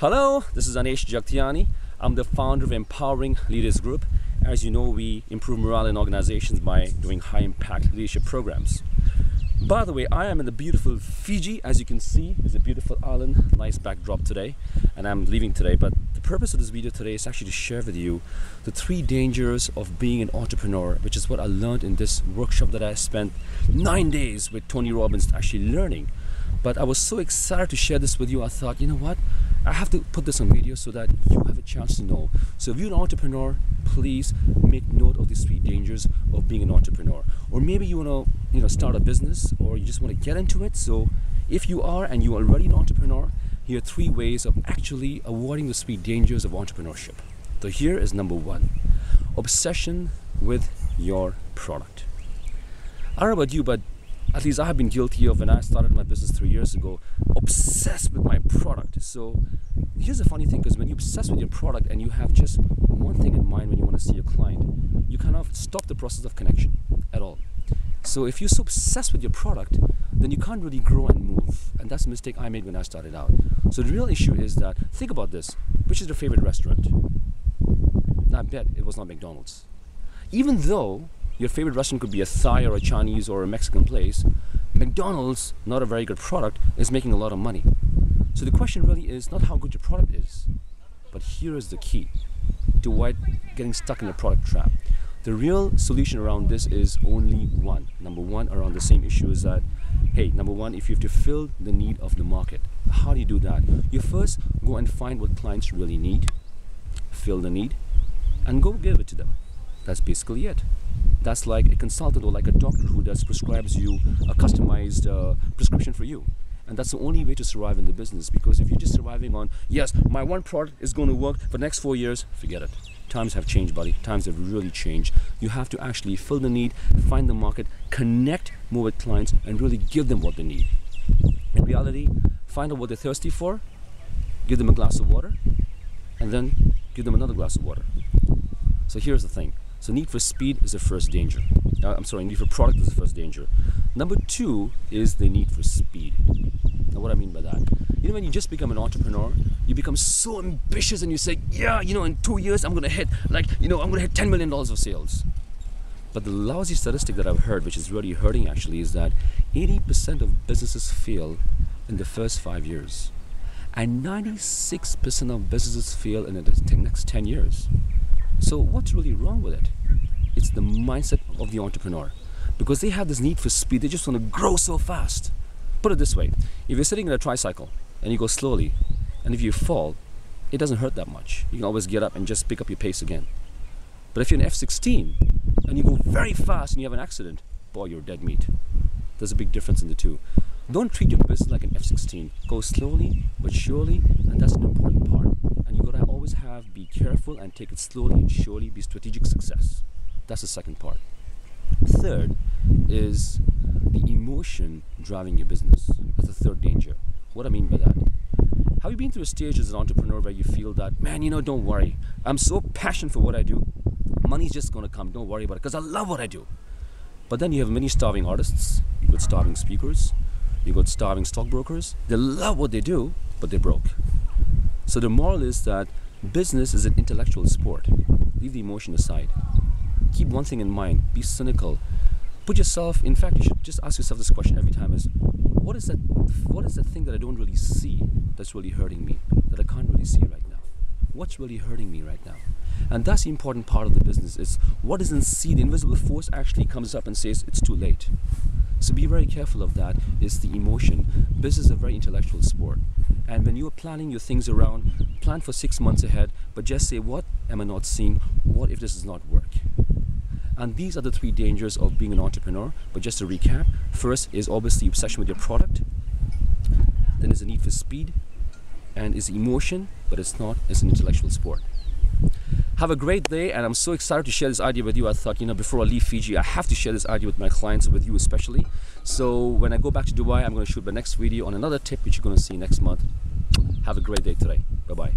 Hello, this is Anesh Jagtiani. I'm the founder of Empowering Leaders Group. As you know, we improve morale in organizations by doing high-impact leadership programs. By the way, I am in the beautiful Fiji. As you can see, it's a beautiful island, nice backdrop today, and I'm leaving today. But the purpose of this video today is actually to share with you the 3 dangers of being an entrepreneur, which is what I learned in this workshop that I spent 9 days with Tony Robbins actually learning. But I was so excited to share this with you, I thought, you know what? I have to put this on video so that you have a chance to know. So if you're an entrepreneur, please make note of these 3 dangers of being an entrepreneur. Or maybe you want to start a business, or you just want to get into it. So if you are and you're already an entrepreneur, here are 3 ways of actually avoiding the 3 dangers of entrepreneurship. So here is number 1. Obsession with your product. I don't know about you, but at least I have been guilty of when I started my business 3 years ago, obsessed with my product. So here's the funny thing, because when you're obsessed with your product and you have just one thing in mind when you want to see your client, you kind of stop the process of connection at all. So if you're so obsessed with your product, then you can't really grow and move. And that's a mistake I made when I started out. So the real issue is that, think about this, which is your favorite restaurant? I bet it was not McDonald's. Even though your favorite restaurant could be a Thai or a Chinese or a Mexican place, McDonald's, not a very good product, is making a lot of money. So the question really is not how good your product is, but here is the key to avoid getting stuck in a product trap. The real solution around this is only one. Number 1, around the same issue is that, hey, number 1, if you have to fill the need of the market, how do you do that? You first go and find what clients really need, fill the need, and go give it to them. That's basically it. That's like a consultant or like a doctor who prescribes you a customized prescription for you. And that's the only way to survive in the business, because if you're just surviving on, yes, my one product is going to work for the next 4 years, forget it. Times have changed, buddy. Times have really changed. You have to actually fill the need, find the market, connect more with clients, and really give them what they need. In reality, find out what they're thirsty for, give them a glass of water, and then give them another glass of water. So here's the thing. So need for speed is the first danger. Need for product is the first danger. Number 2 is the need for speed. Now what I mean by that, when you just become an entrepreneur, you become so ambitious and you say, yeah, in 2 years I'm going to hit $10 million of sales. But the lousy statistic that I've heard, which is really hurting actually, is that 80% of businesses fail in the first 5 years. And 96% of businesses fail in the next 10 years. So what's really wrong with it? It's the mindset of the entrepreneur, because they have this need for speed. They just want to grow so fast. Put it this way, if you're sitting in a tricycle and you go slowly, and if you fall, it doesn't hurt that much. You can always get up and just pick up your pace again. But if you're an F-16 and you go very fast and you have an accident, boy, you're dead meat. There's a big difference in the two. Don't treat your business like an F-16. Go slowly but surely, and that's an important part. And you gotta always be careful and take it slowly and surely, be strategic success. That's the second part. Third is the emotion driving your business. That's the third danger. What I mean by that? Have you been through a stage as an entrepreneur where you feel that, man, don't worry. I'm so passionate for what I do. Money's just gonna come, don't worry about it, because I love what I do. But then you have many starving artists, you got starving speakers, you got starving stockbrokers. They love what they do, but they're broke. So the moral is that business is an intellectual sport. Leave the emotion aside. Keep one thing in mind. Be cynical. Put yourself, in fact, you should just ask yourself this question every time is, what is that thing that I don't really see that's really hurting me, that I can't really see right now? What's really hurting me right now? And that's the important part of the business, is what isn't seen. The invisible force actually comes up and says it's too late. So be very careful of that. It's the emotion. Business is a very intellectual sport. And when you're planning your things around, plan for 6 months ahead, but just say, what am I not seeing? What if this does not work? And these are the 3 dangers of being an entrepreneur. But just to recap, first is obviously obsession with your product. Then there's a need for speed, and it's emotion, but it's not. It's an intellectual sport. Have a great day, and I'm so excited to share this idea with you. I thought, before I leave Fiji, I have to share this idea with my clients, with you especially. So when I go back to Dubai, I'm going to shoot the next video on another tip, which you're going to see next month. Have a great day today. Bye-bye.